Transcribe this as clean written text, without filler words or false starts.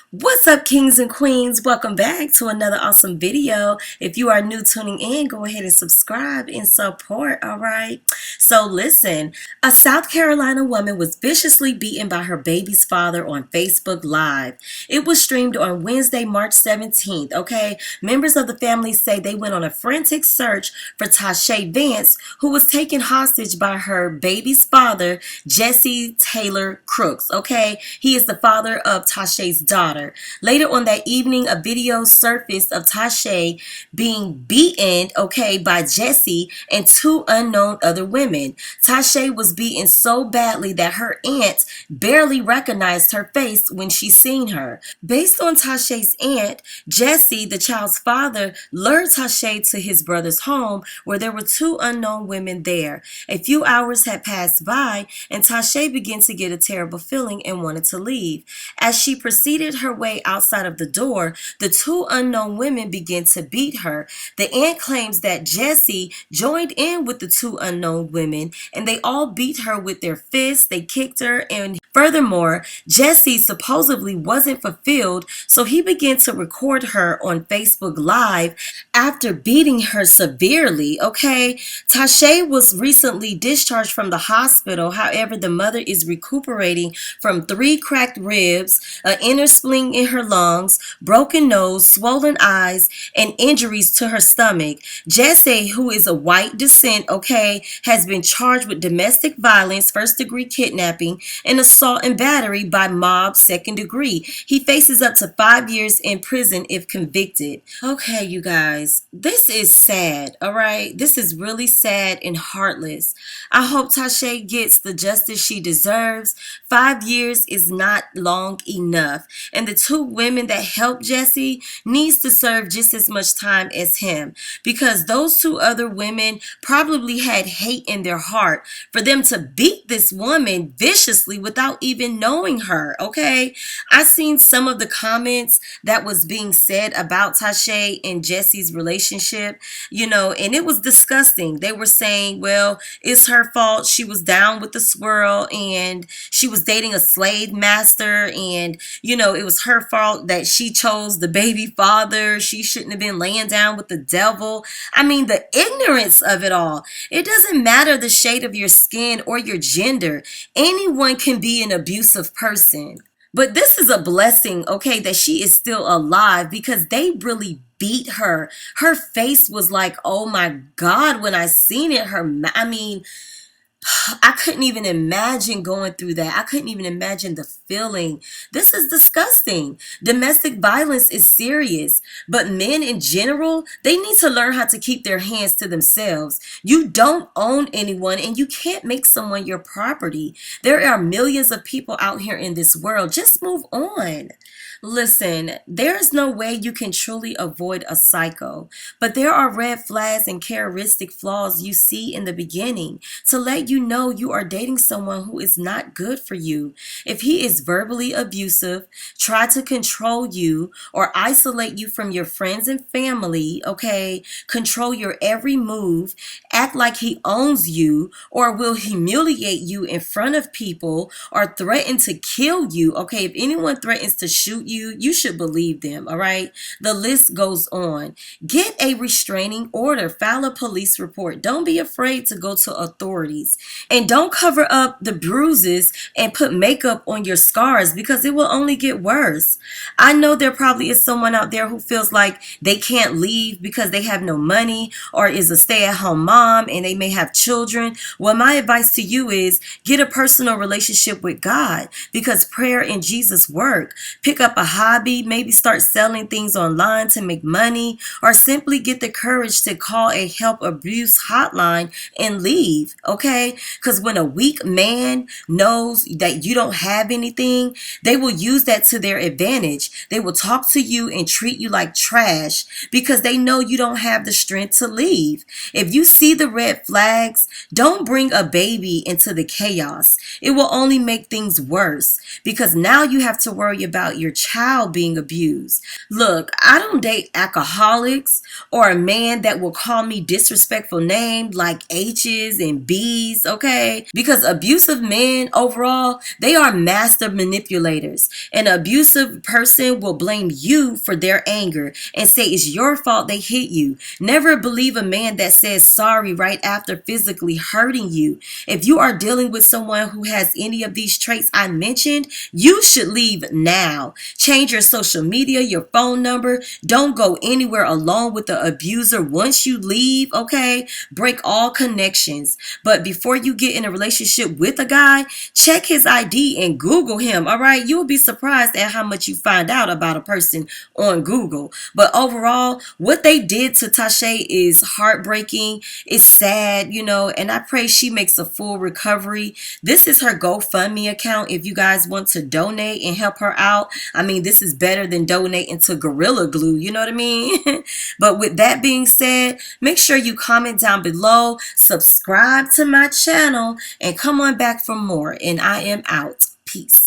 What's up, kings and queens? Welcome back to another awesome video. If you are new tuning in, go ahead and subscribe and support, all right? So listen, a South Carolina woman was viciously beaten by her baby's father on Facebook Live. It was streamed on Wednesday, March 17th, okay? Members of the family say they went on a frantic search for Tasha Vance, who was taken hostage by her baby's father, Jesse Taylor Crooks, okay? He is the father of Tasha's daughter. Later on that evening, a video surfaced of Tasha being beaten, okay, by Jesse and two unknown other women. Tasha was beaten so badly that her aunt barely recognized her face when she seen her. Based on Tasha's aunt, Jesse, the child's father, lured Tasha to his brother's home where there were two unknown women there. A few hours had passed by and Tasha began to get a terrible feeling and wanted to leave. As she proceeded her way outside of the door, the two unknown women began to beat her. The aunt claims that Jesse joined in with the two unknown women and they all beat her with their fists, they kicked her, and furthermore, Jesse supposedly wasn't fulfilled, so he began to record her on Facebook Live after beating her severely, okay? Tasha was recently discharged from the hospital. However, the mother is recuperating from 3 cracked ribs, an inner spleen in her lungs, broken nose, swollen eyes, and injuries to her stomach. Jesse, who is of white descent, okay, has been charged with domestic violence, first-degree kidnapping, and assault and battery by mob, second degree. He faces up to 5 years in prison if convicted. Okay, you guys, this is sad, all right? This is really sad and heartless. I hope Tasha gets the justice she deserves. 5 years is not long enough. And the two women that helped Jesse needs to serve just as much time as him, because those two other women probably had hate in their heart for them to beat this woman viciously without even knowing her, okay? I seen some of the comments that was being said about Tasha and Jesse's relationship, and it was disgusting. They were saying, well, it's her fault. She was down with the swirl and she was dating a slave master, and it was her fault that she chose the baby father. She shouldn't have been laying down with the devil. I mean, the ignorance of it all. It doesn't matter the shade of your skin or your gender. Anyone can be an abusive person. But this is a blessing, okay, that she is still alive, because they really beat her. Her face was like, oh my God, when I seen it, I couldn't even imagine going through that. I couldn't even imagine the feeling. This is disgusting. Domestic violence is serious, but men in general, they need to learn how to keep their hands to themselves. You don't own anyone and you can't make someone your property. There are millions of people out here in this world. Just move on. Listen, there is no way you can truly avoid a psycho, but there are red flags and characteristic flaws you see in the beginning to let you know you are dating someone who is not good for you. If he is verbally abusive, try to control you, or isolate you from your friends and family, okay, control your every move, act like he owns you, or will humiliate you in front of people, or threaten to kill you, okay, if anyone threatens to shoot you, you should believe them, all right? The list goes on. Get a restraining order. File a police report. Don't be afraid to go to authorities. And don't cover up the bruises and put makeup on your scars, because it will only get worse. I know there probably is someone out there who feels like they can't leave because they have no money, or is a stay-at-home mom and they may have children. Well, my advice to you is get a personal relationship with God, because prayer and Jesus work. Pick up a hobby, maybe start selling things online to make money, or simply get the courage to call a help abuse hotline and leave, okay? Because when a weak man knows that you don't have anything, they will use that to their advantage. They will talk to you and treat you like trash because they know you don't have the strength to leave. If you see the red flags, don't bring a baby into the chaos. It will only make things worse, because now you have to worry about your child being abused. Look, I don't date alcoholics or a man that will call me disrespectful names like H's and B's, okay? Because abusive men overall, they are master manipulators. An abusive person will blame you for their anger and say it's your fault they hit you. Never believe a man that says sorry right after physically hurting you. If you are dealing with someone who has any of these traits I mentioned, you should leave now. Change your social media, your phone number. Don't go anywhere alone with the abuser once you leave, okay? Break all connections. But before you get in a relationship with a guy, check his ID and Google him, all right? You'll be surprised at how much you find out about a person on Google. But overall, what they did to Tasha is heartbreaking. It's sad, and I pray she makes a full recovery. This is her GoFundMe account if you guys want to donate and help her out. I mean, this is better than donating to Gorilla Glue, you know what I mean? But with that being said, make sure you comment down below, subscribe to my channel, and come on back for more. And I am out. Peace.